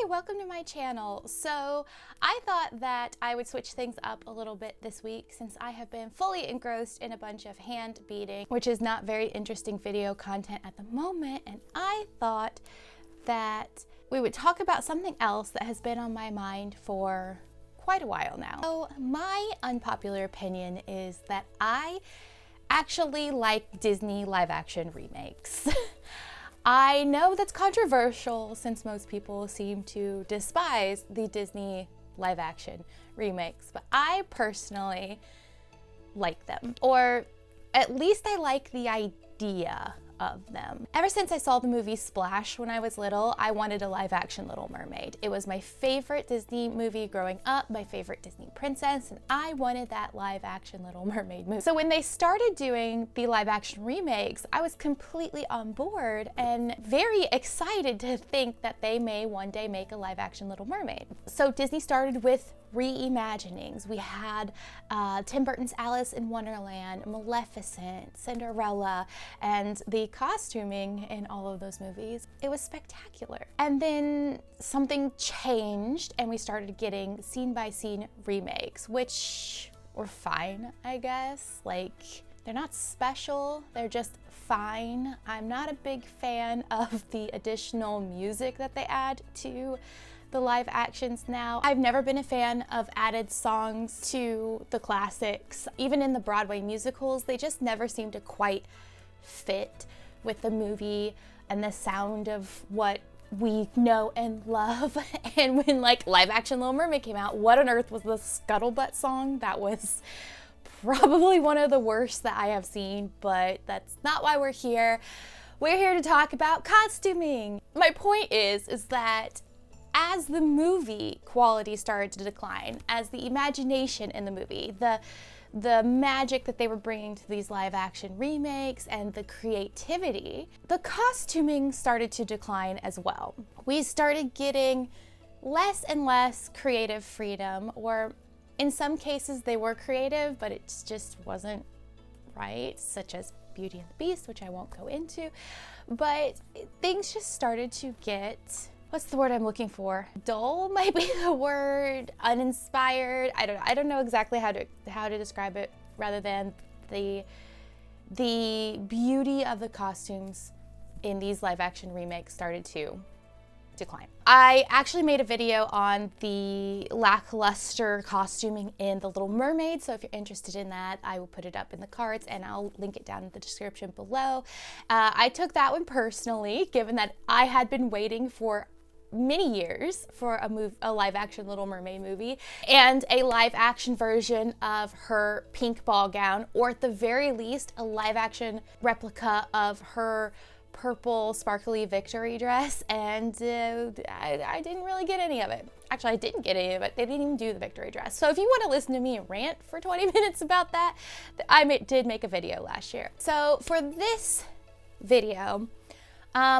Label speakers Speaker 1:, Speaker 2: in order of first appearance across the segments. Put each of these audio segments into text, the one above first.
Speaker 1: welcome to my channel. So I thought that I would switch things up a little bit this week since I have been fully engrossed in a bunch of hand beading, which is not very interesting video content at the moment, and I thought that we would talk about something else that has been on my mind for quite a while now. So my unpopular opinion is that I actually like Disney live action remakes. I know that's controversial since most people seem to despise the Disney live action remakes, but I personally like them, or at least I like the idea of them. Ever since I saw the movie Splash when I was little, I wanted a live action Little Mermaid. It was my favorite Disney movie growing up, my favorite Disney princess, and I wanted that live action Little Mermaid movie. So when they started doing the live action remakes, I was completely on board and very excited to think that they may one day make a live action Little Mermaid. So Disney started with reimaginings. We had Tim Burton's Alice in Wonderland, Maleficent, Cinderella, and the costuming in all of those movies. It was spectacular. And then something changed and we started getting scene by scene remakes, which were fine, I guess. Like, they're not special, they're just fine. I'm not a big fan of the additional music that they add to the live actions now. I've never been a fan of added songs to the classics. Even in the Broadway musicals, they just never seem to quite fit with the movie and the sound of what we know and love. And when like live action Little Mermaid came out, what on earth was the Scuttlebutt song? That was probably one of the worst that I have seen, but that's not why we're here. We're here to talk about costuming. My point is that as the movie quality started to decline, as the imagination in the movie, the magic that they were bringing to these live action remakes and the creativity, the costuming started to decline as well. We started getting less and less creative freedom, or in some cases they were creative, but it just wasn't right, such as Beauty and the Beast, which I won't go into. But things just started to get, what's the word I'm looking for? Dull might be the word. Uninspired. I don't know exactly how to describe it, rather than the beauty of the costumes in these live action remakes started to decline. I actually made a video on the lackluster costuming in The Little Mermaid, so if you're interested in that, I will put it up in the cards and I'll link it down in the description below. I took that one personally, given that I had been waiting for many years for a live action Little Mermaid movie and a live action version of her pink ball gown, or at the very least a live action replica of her purple sparkly victory dress, and I didn't really get any of it. Actually, I didn't get any of it. They didn't even do the victory dress. So if you want to listen to me rant for 20 minutes about that, I did make a video last year. So for this video,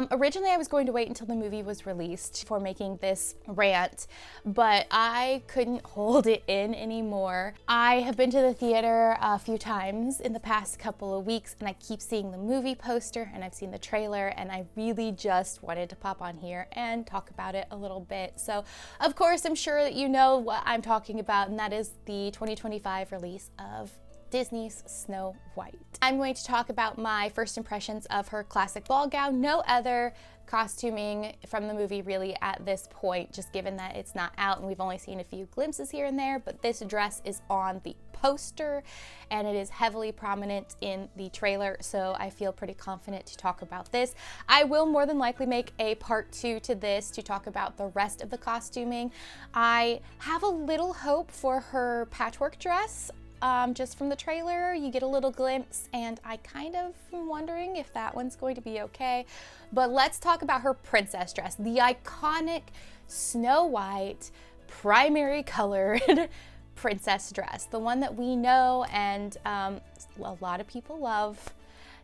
Speaker 1: originally I was going to wait until the movie was released for making this rant, but I couldn't hold it in anymore. I have been to the theater a few times in the past couple of weeks, and I keep seeing the movie poster and I've seen the trailer, and I really just wanted to pop on here and talk about it a little bit. So of course I'm sure that you know what I'm talking about, and that is the 2025 release of Disney's Snow White. I'm going to talk about my first impressions of her classic ball gown. No other costuming from the movie really at this point, just given that it's not out and we've only seen a few glimpses here and there, but this dress is on the poster and it is heavily prominent in the trailer, so I feel pretty confident to talk about this. I will more than likely make a part 2 to this to talk about the rest of the costuming. I have a little hope for her patchwork dress. Just from the trailer, you get a little glimpse, and I kind of am wondering if that one's going to be okay. But let's talk about her princess dress, the iconic Snow White primary colored princess dress, the one that we know and a lot of people love.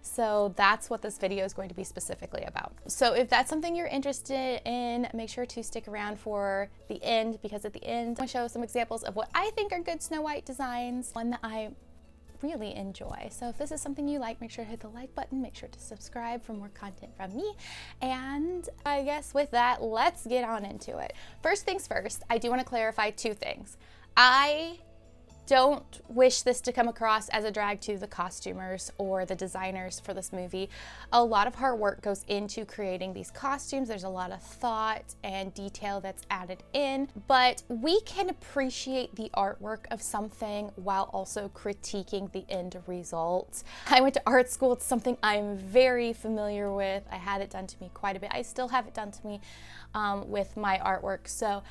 Speaker 1: So that's what this video is going to be specifically about. So if that's something you're interested in, make sure to stick around for the end, because at the end, I'm gonna show some examples of what I think are good Snow White designs. One that I really enjoy. So if this is something you like, make sure to hit the like button, make sure to subscribe for more content from me. And I guess with that, let's get on into it. First things first, I do want to clarify two things. I don't wish this to come across as a drag to the costumers or the designers for this movie. A lot of hard work goes into creating these costumes. There's a lot of thought and detail that's added in, but we can appreciate the artwork of something while also critiquing the end result. I went to art school. It's something I'm very familiar with. I had it done to me quite a bit. I still have it done to me with my artwork. So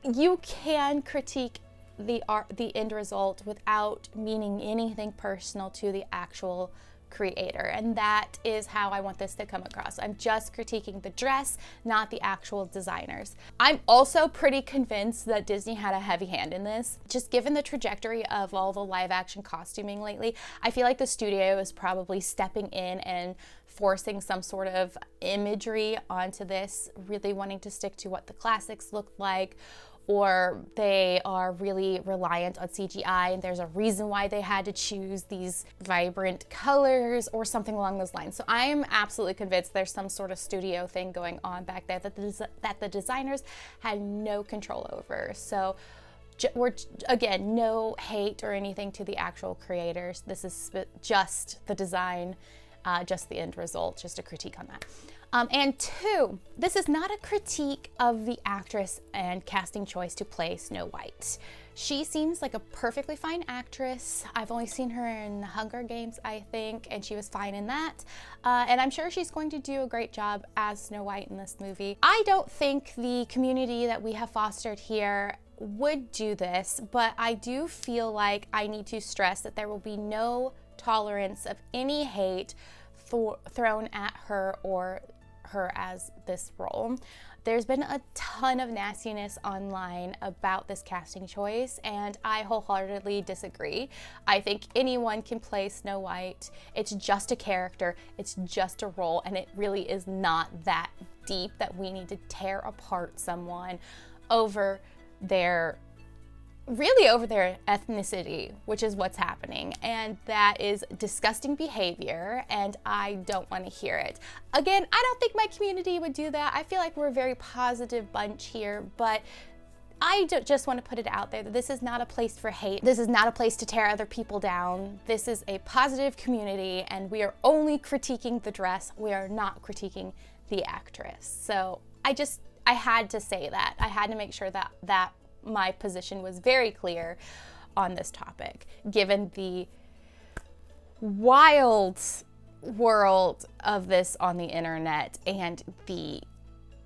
Speaker 1: you can critique the end result without meaning anything personal to the actual creator, and that is how I want this to come across. I'm just critiquing the dress, not the actual designers. I'm also pretty convinced that Disney had a heavy hand in this. Just given the trajectory of all the live action costuming lately, I feel like the studio is probably stepping in and forcing some sort of imagery onto this, really wanting to stick to what the classics looked like, or they are really reliant on CGI and there's a reason why they had to choose these vibrant colors or something along those lines. So I'm absolutely convinced there's some sort of studio thing going on back there that the designers had no control over. So we're, again, no hate or anything to the actual creators. This is just the design, just the end result, just a critique on that. And two, this is not a critique of the actress and casting choice to play Snow White. She seems like a perfectly fine actress. I've only seen her in the Hunger Games, I think, and she was fine in that. And I'm sure she's going to do a great job as Snow White in this movie. I don't think the community that we have fostered here would do this, but I do feel like I need to stress that there will be no tolerance of any hate thrown at her or her as this role. There's been a ton of nastiness online about this casting choice, and I wholeheartedly disagree. I think anyone can play Snow White. It's just a character, it's just a role, and it really is not that deep that we need to tear apart someone over their ethnicity, which is what's happening, and that is disgusting behavior, and I don't want to hear it. Again, I don't think my community would do that. I feel like we're a very positive bunch here, but I just want to put it out there that this is not a place for hate. This is not a place to tear other people down. This is a positive community, and we are only critiquing the dress. We are not critiquing the actress. So I had to say that. I had to make sure that my position was very clear on this topic, given the wild world of this on the internet, and the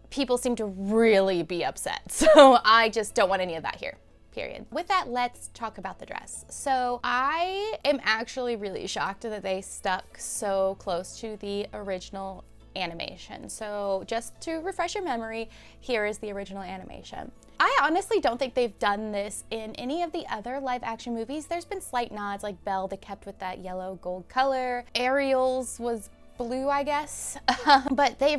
Speaker 1: people seem to really be upset. So I just don't want any of that here, period. With that, let's talk about the dress. So I am actually really shocked that they stuck so close to the original animation. So just to refresh your memory, here is the original animation. I honestly don't think they've done this in any of the other live action movies. There's been slight nods, like Belle, they kept with that yellow gold color. Ariel's was blue, I guess. But they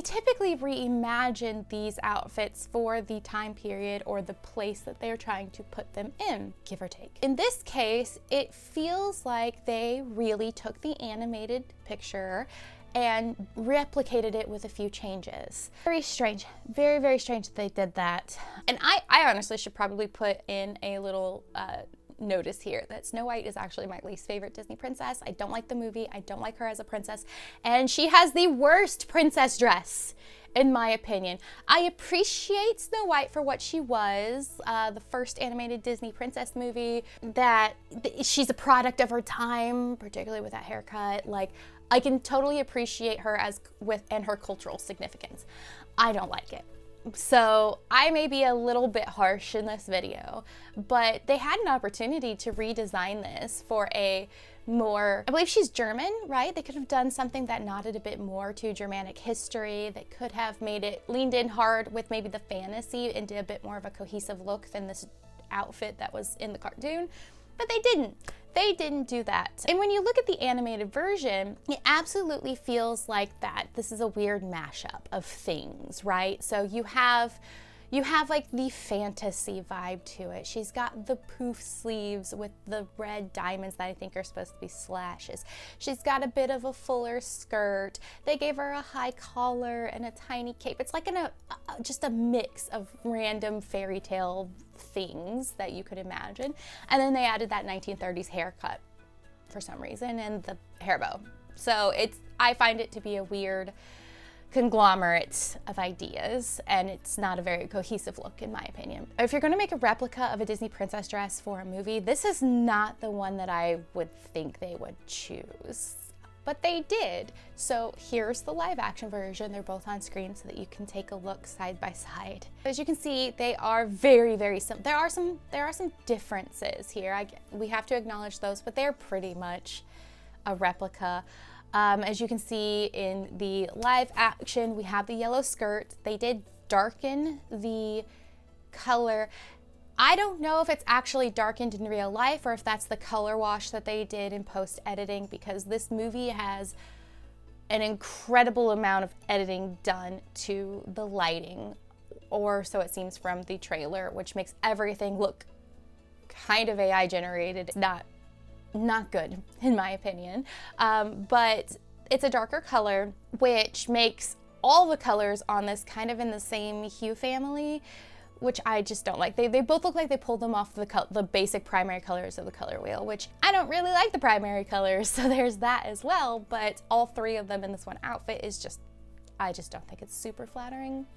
Speaker 1: typically reimagine these outfits for the time period or the place that they're trying to put them in, give or take. In this case, it feels like they really took the animated picture and replicated it with a few changes. Very strange, very, very strange that they did that. And I honestly should probably put in a little notice here that Snow White is actually my least favorite Disney princess. I don't like the movie, I don't like her as a princess, and she has the worst princess dress, in my opinion. I appreciate Snow White for what she was, the first animated Disney princess movie, that she's a product of her time, particularly with that haircut. Like, I can totally appreciate her and her cultural significance. I don't like it. So I may be a little bit harsh in this video, but they had an opportunity to redesign this for a more, I believe she's German, right? They could have done something that nodded a bit more to Germanic history. They could have made it, leaned in hard with maybe the fantasy and did a bit more of a cohesive look than this outfit that was in the cartoon, but they didn't. They didn't do that. And when you look at the animated version, it absolutely feels like that this is a weird mashup of things, right? So you have You have like the fantasy vibe to it. She's got the poof sleeves with the red diamonds that I think are supposed to be slashes. She's got a bit of a fuller skirt. They gave her a high collar and a tiny cape. It's like just a mix of random fairy tale things that you could imagine. And then they added that 1930s haircut for some reason and the hair bow. So I find it to be a weird conglomerate of ideas, and it's not a very cohesive look in my opinion. If you're going to make a replica of a Disney princess dress for a movie, this is not the one that I would think they would choose, but they did. So here's the live action version. They're both on screen so that you can take a look side by side. As you can see, they are very, very similar. There are some differences here. We have to acknowledge those, but they're pretty much a replica. As you can see in the live action, we have the yellow skirt. They did darken the color. I don't know if it's actually darkened in real life or if that's the color wash that they did in post-editing, because this movie has an incredible amount of editing done to the lighting, or so it seems from the trailer, which makes everything look kind of AI generated. Not good in my opinion, but it's a darker color, which makes all the colors on this kind of in the same hue family, which I just don't like. They both look like they pulled them off the basic primary colors of the color wheel, which I don't really like the primary colors, so there's that as well. But all three of them in this one outfit is I just don't think it's super flattering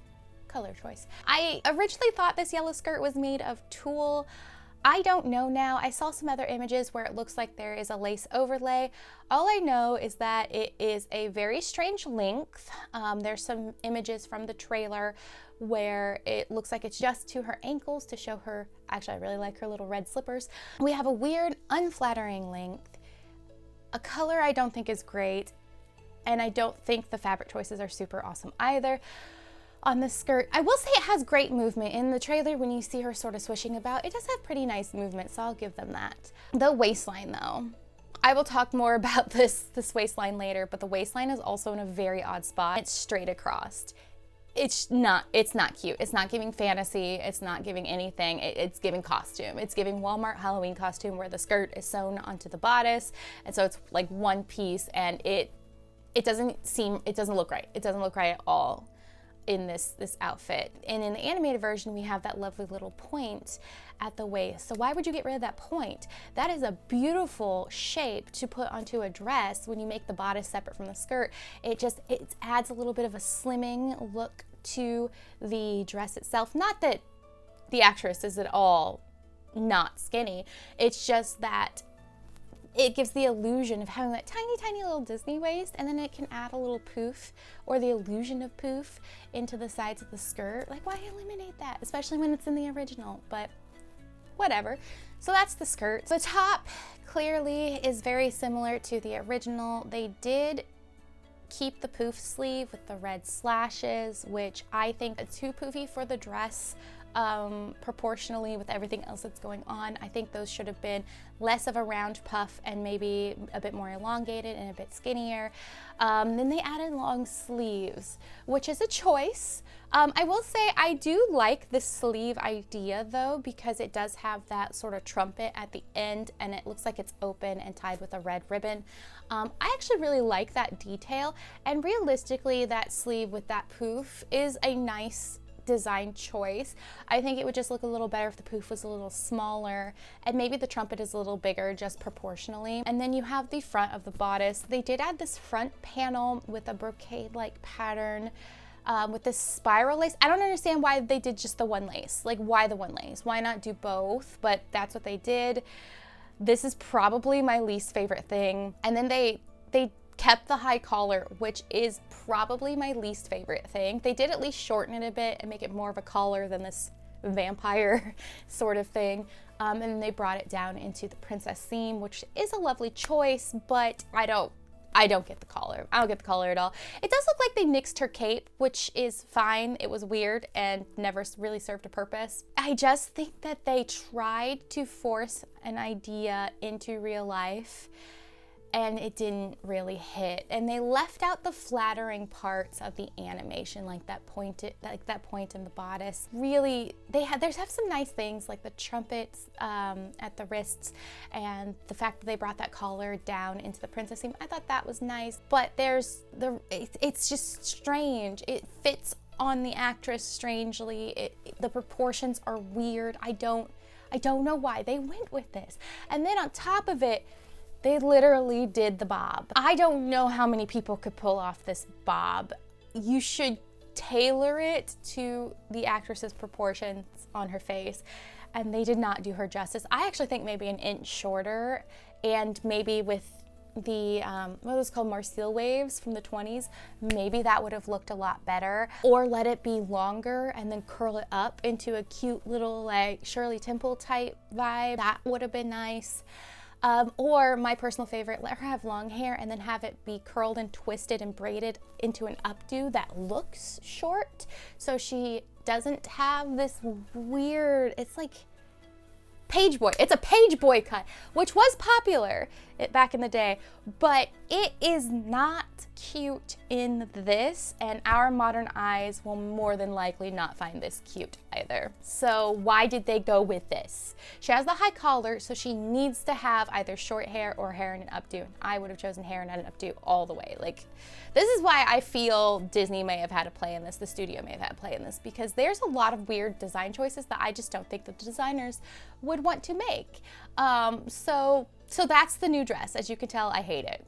Speaker 1: color choice. I originally thought this yellow skirt was made of tulle. I don't know now. I saw some other images where it looks like there is a lace overlay. All I know is that it is a very strange length. There's some images from the trailer where it looks like it's just to her ankles to show her, actually I really like her little red slippers. We have a weird, unflattering length, a color I don't think is great, and I don't think the fabric choices are super awesome either. On the skirt, I will say it has great movement. In the trailer, when you see her sort of swishing about, it does have pretty nice movement, so I'll give them that. The waistline though, I will talk more about this waistline later, but the waistline is also in a very odd spot. It's straight across. It's not cute. It's not giving fantasy. It's not giving anything. It's giving costume. It's giving Walmart Halloween costume where the skirt is sewn onto the bodice, and so it's like one piece, and it doesn't look right. It doesn't look right at all in this outfit. And in the animated version, we have that lovely little point at the waist. So why would you get rid of that point? That is a beautiful shape to put onto a dress when you make the bodice separate from the skirt. It adds a little bit of a slimming look to the dress itself. Not that the actress is at all not skinny. It's just that it gives the illusion of having that tiny, tiny little Disney waist, and then it can add a little poof or the illusion of poof into the sides of the skirt. Like, why eliminate that? Especially when it's in the original, but whatever. So that's the skirt. The top clearly is very similar to the original. They did keep the poof sleeve with the red slashes, which I think is too poofy for the dress. Proportionally with everything else that's going on. I think those should have been less of a round puff and maybe a bit more elongated and a bit skinnier. Then they added long sleeves, which is a choice. I will say I do like the sleeve idea though, because it does have that sort of trumpet at the end and it looks like it's open and tied with a red ribbon. I actually really like that detail, and realistically that sleeve with that poof is a nice design choice. I think it would just look a little better if the poof was a little smaller and maybe the trumpet is a little bigger just proportionally. And then you have the front of the bodice. They did add this front panel with a brocade-like pattern with this spiral lace. I don't understand why they did just the one lace. Like, why the one lace? Why not do both? But that's what they did. This is probably my least favorite thing. And then they kept the high collar, which is probably my least favorite thing. They did at least shorten it a bit and make it more of a collar than this vampire sort of thing. And then they brought it down into the princess theme, which is a lovely choice, but I don't get the collar. I don't get the collar at all. It does look like they nixed her cape, which is fine. It was weird and never really served a purpose. I just think that they tried to force an idea into real life and it didn't really hit. And they left out the flattering parts of the animation, like that point in the bodice. Really, they have some nice things like the trumpets at the wrists, and the fact that they brought that collar down into the princess theme. I thought that was nice, but it's just strange. It fits on the actress strangely. The proportions are weird. I don't know why they went with this. And then on top of it, they literally did the bob. I don't know how many people could pull off this bob. You should tailor it to the actress's proportions on her face, and they did not do her justice. I actually think maybe an inch shorter, and maybe with the what was called Marseille waves from the 20s, maybe that would have looked a lot better. Or let it be longer and then curl it up into a cute little like Shirley Temple type vibe. That would have been nice. Or my personal favorite, let her have long hair and then have it be curled and twisted and braided into an updo that looks short, so she doesn't have this weird, it's like page boy. It's a page boy cut, which was popular back in the day, but it is not cute in this, and our modern eyes will more than likely not find this cute either. So why did they go with this? She has the high collar, so she needs to have either short hair or hair in an updo. I would have chosen hair in an updo all the way. Like, this is why I feel Disney may have had a play in this, the studio may have had a play in this, because there's a lot of weird design choices that I just don't think the designers would want to make. So that's the new dress. As you can tell, I hate it.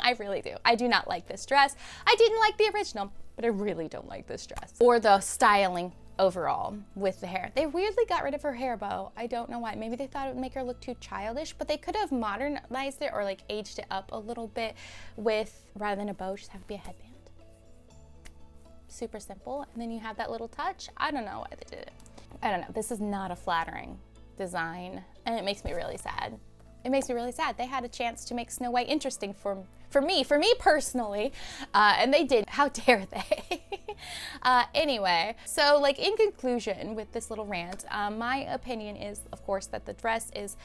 Speaker 1: I really do. I do not like this dress. I didn't like the original, but I really don't like this dress. Or the styling overall with the hair. They weirdly got rid of her hair bow. I don't know why. Maybe they thought it would make her look too childish, but they could have modernized it or like aged it up a little bit with, rather than a bow, just have it be a headband. Super simple. And then you have that little touch. I don't know why they did it. I don't know. This is not a flattering design, and it makes me really sad. It makes me really sad. They had a chance to make Snow White interesting for me personally, and they didn't. How dare they? Anyway, so like in conclusion with this little rant, my opinion is, of course, that the dress is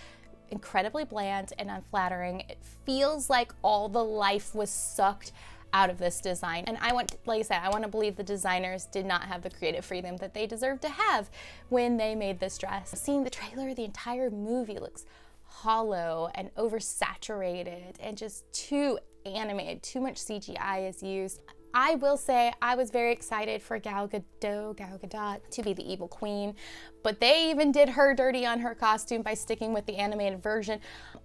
Speaker 1: incredibly bland and unflattering. It feels like all the life was sucked out of this design. And like I said, I want to believe the designers did not have the creative freedom that they deserve to have when they made this dress. Seeing the trailer, the entire movie looks hollow and oversaturated and just too animated. Too much CGI is used. I will say I was very excited for Gal Gadot to be the evil queen, but they even did her dirty on her costume by sticking with the animated version.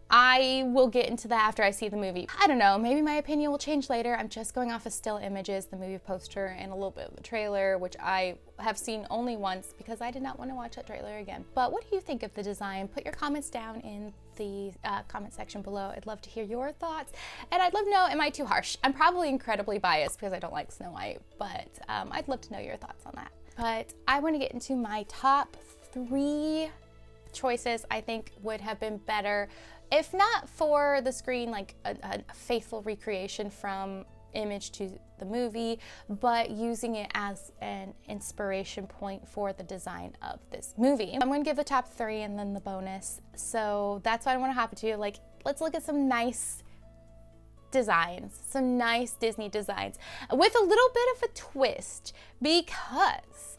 Speaker 1: I will get into that after I see the movie. I don't know, maybe my opinion will change later. I'm just going off of still images, the movie poster, and a little bit of the trailer, which I have seen only once because I did not want to watch that trailer again. But what do you think of the design? Put your comments down in the comment section below. I'd love to hear your thoughts, and I'd love to know, am I too harsh? I'm probably incredibly biased because I don't like Snow White, but I'd love to know your thoughts on that. But I want to get into my top 3 choices I think would have been better, if not for the screen, like a faithful recreation from image to the movie, but using it as an inspiration point for the design of this movie. I'm going to give the top 3 and then the bonus. So that's what I want to hop into. Like, let's look at some nice designs, some nice Disney designs with a little bit of a twist, because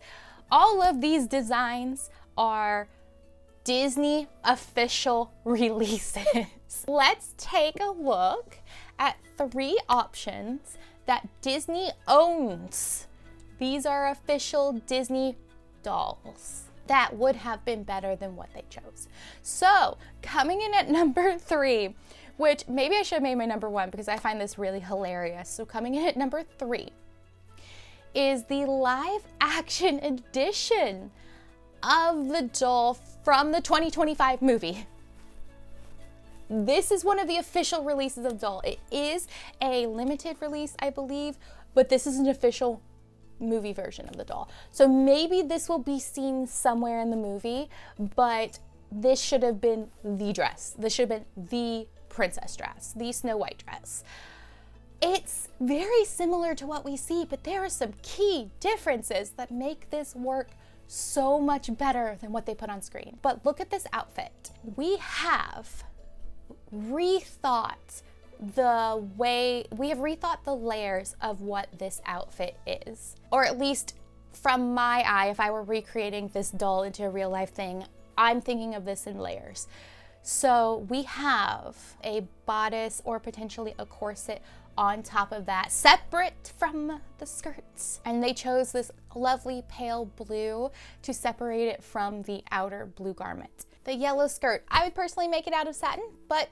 Speaker 1: all of these designs are Disney official releases. Let's take a look at 3 options that Disney owns. These are official Disney dolls that would have been better than what they chose. So coming in at number 3, which maybe I should have made my number 1 because I find this really hilarious. So coming in at number 3 is the live action edition of the doll from the 2025 movie. This is one of the official releases of the doll. It is a limited release, I believe, but this is an official movie version of the doll. So maybe this will be seen somewhere in the movie, but this should have been the dress. This should have been the princess dress, the Snow White dress. It's very similar to what we see, but there are some key differences that make this work so much better than what they put on screen. But look at this outfit. We have rethought the way we have rethought the layers of what this outfit is. Or at least from my eye, if I were recreating this doll into a real life thing, I'm thinking of this in layers. So we have a bodice or potentially a corset on top of that, separate from the skirts. And they chose this lovely pale blue to separate it from the outer blue garment. The yellow skirt, I would personally make it out of satin, but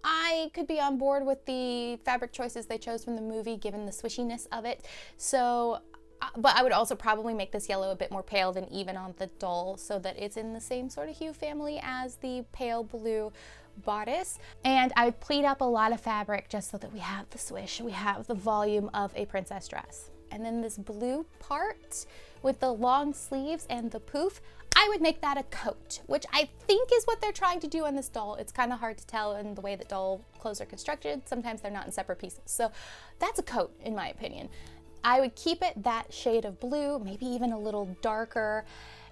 Speaker 1: I could be on board with the fabric choices they chose from the movie given the swishiness of it. So, but I would also probably make this yellow a bit more pale than even on the doll so that it's in the same sort of hue family as the pale blue bodice. And I would pleat up a lot of fabric just so that we have the swish, we have the volume of a princess dress. And then this blue part with the long sleeves and the poof, I would make that a coat, which I think is what they're trying to do on this doll. It's kind of hard to tell in the way that doll clothes are constructed. Sometimes they're not in separate pieces. So that's a coat in my opinion. I would keep it that shade of blue, maybe even a little darker,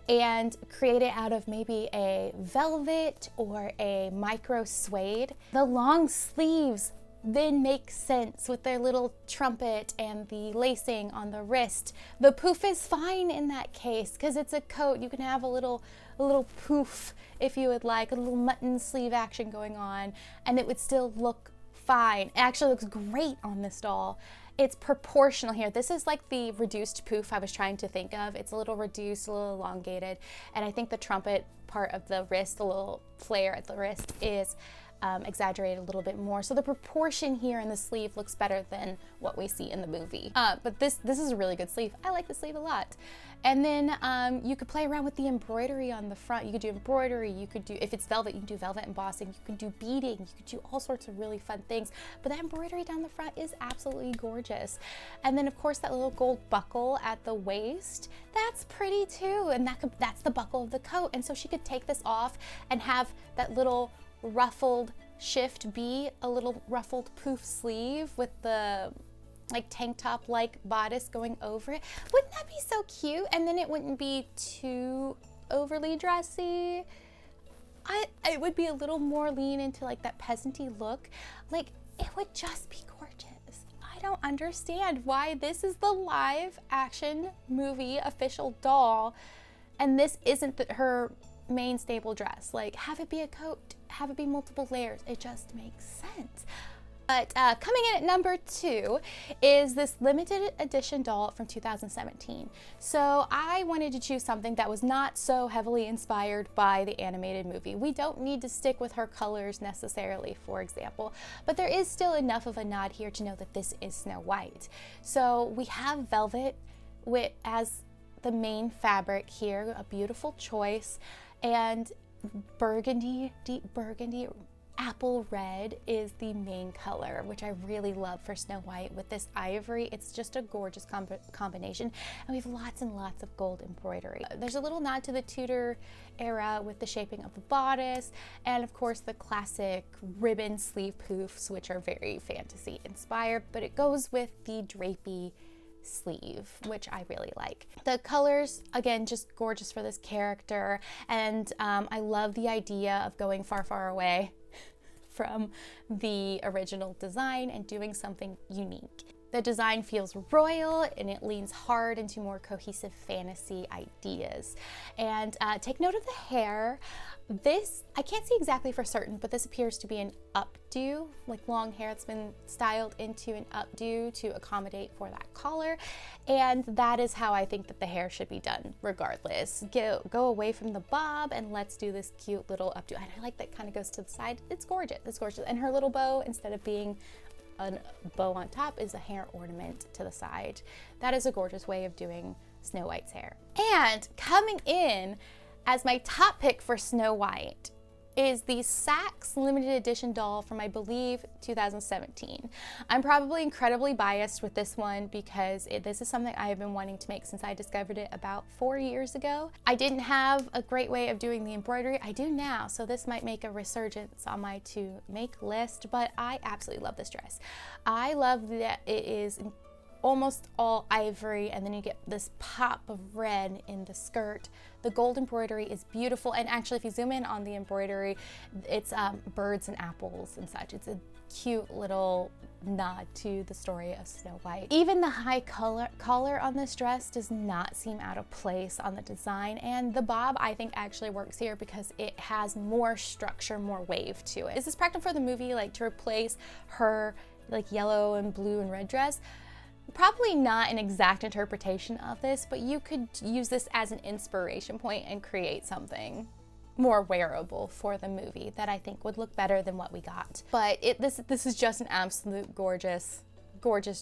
Speaker 1: and create it out of maybe a velvet or a micro suede. The long sleeves then make sense with their little trumpet and the lacing on the wrist. The poof is fine in that case because it's a coat. You can have a little poof if you would like, a little mutton sleeve action going on, and it would still look fine. It actually looks great on this doll. It's proportional here. This is like the reduced poof I was trying to think of. It's a little reduced, a little elongated, and I think the trumpet part of the wrist, the little flare at the wrist, is exaggerated a little bit more. So the proportion here in the sleeve looks better than what we see in the movie. But this is a really good sleeve. I like the sleeve a lot. And then you could play around with the embroidery on the front. You could do embroidery, you could do, if it's velvet, you can do velvet embossing, you can do beading, you could do all sorts of really fun things. But that embroidery down the front is absolutely gorgeous. And then of course that little gold buckle at the waist, that's pretty too. And that's the buckle of the coat. And so she could take this off and have that little ruffled shift be a little ruffled poof sleeve with the like tank top like bodice going over it. Wouldn't that be so cute? And then it wouldn't be too overly dressy. It would be a little more lean into like that peasanty look. Like it would just be gorgeous. I don't understand why this is the live action movie official doll and this isn't her main staple dress. Like have it be a coat, have it be multiple layers. It just makes sense. But coming in at number 2 is this limited edition doll from 2017. So I wanted to choose something that was not so heavily inspired by the animated movie. We don't need to stick with her colors necessarily, for example, but there is still enough of a nod here to know that this is Snow White. So we have velvet as the main fabric here, a beautiful choice, and burgundy, deep burgundy, apple red is the main color, which I really love for Snow White with this ivory. It's just a gorgeous combination, and we have lots and lots of gold embroidery. There's a little nod to the Tudor era with the shaping of the bodice, and of course the classic ribbon sleeve poofs, which are very fantasy inspired, but it goes with the drapey sleeve, which I really like. The colors, again, just gorgeous for this character, and I love the idea of going far, far away from the original design and doing something unique. The design feels royal and it leans hard into more cohesive fantasy ideas. And take note of the hair. This, I can't see exactly for certain, but this appears to be an updo, like long hair that's been styled into an updo to accommodate for that collar. And that is how I think that the hair should be done regardless. Go away from the bob and let's do this cute little updo. And I like that kind of goes to the side. It's gorgeous, it's gorgeous. And her little bow, instead of being a bow on top, is a hair ornament to the side. That is a gorgeous way of doing Snow White's hair. And coming in as my top pick for Snow White is the Saks limited edition doll from, I believe, 2017. I'm probably incredibly biased with this one because this is something I have been wanting to make since I discovered it about 4 years ago. I didn't have a great way of doing the embroidery. I do now, so this might make a resurgence on my to make list, but I absolutely love this dress. I love that it is almost all ivory, and then you get this pop of red in the skirt. The gold embroidery is beautiful, and actually if you zoom in on the embroidery, it's birds and apples and such. It's a cute little nod to the story of Snow White. Even the high collar on this dress does not seem out of place on the design, and the bob I think actually works here because it has more structure, more wave to it. Is this practical for the movie, like to replace her like yellow and blue and red dress? Probably not an exact interpretation of this, but you could use this as an inspiration point and create something more wearable for the movie that I think would look better than what we got. But this is just an absolute gorgeous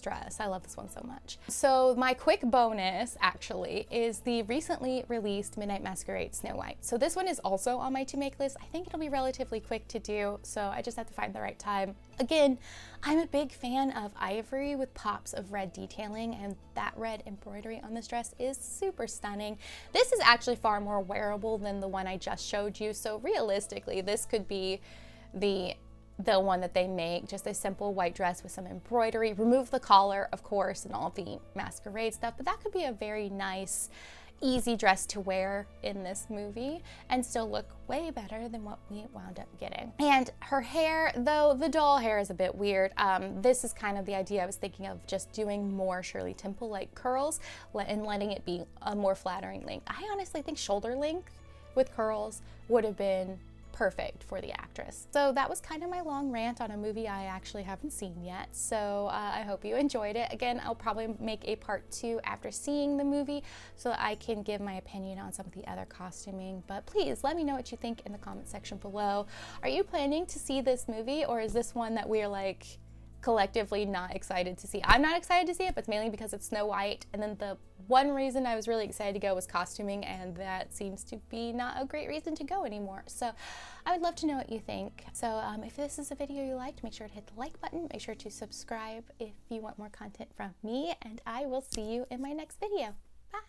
Speaker 1: dress. I love this one so much. So my quick bonus actually is the recently released Midnight Masquerade Snow White. So this one is also on my to make list. I think it'll be relatively quick to do, so I just have to find the right time. Again, I'm a big fan of ivory with pops of red detailing, and that red embroidery on this dress is super stunning. This is actually far more wearable than the one I just showed you, so realistically this could be the one that they make, just a simple white dress with some embroidery. Remove the collar, of course, and all the masquerade stuff, but that could be a very nice, easy dress to wear in this movie and still look way better than what we wound up getting. And her hair, though the doll hair is a bit weird, this is kind of the idea I was thinking of, just doing more Shirley Temple-like curls and letting it be a more flattering length. I honestly think shoulder length with curls would have been perfect for the actress. So that was kind of my long rant on a movie I actually haven't seen yet. So I hope you enjoyed it. Again, I'll probably make a part 2 after seeing the movie so that I can give my opinion on some of the other costuming. But please let me know what you think in the comment section below. Are you planning to see this movie, or is this one that we're like collectively not excited to see? I'm not excited to see it, but it's mainly because it's Snow White, and then the one reason I was really excited to go was costuming, and that seems to be not a great reason to go anymore. So I would love to know what you think. So if this is a video you liked, make sure to hit the like button, make sure to subscribe if you want more content from me, and I will see you in my next video. Bye!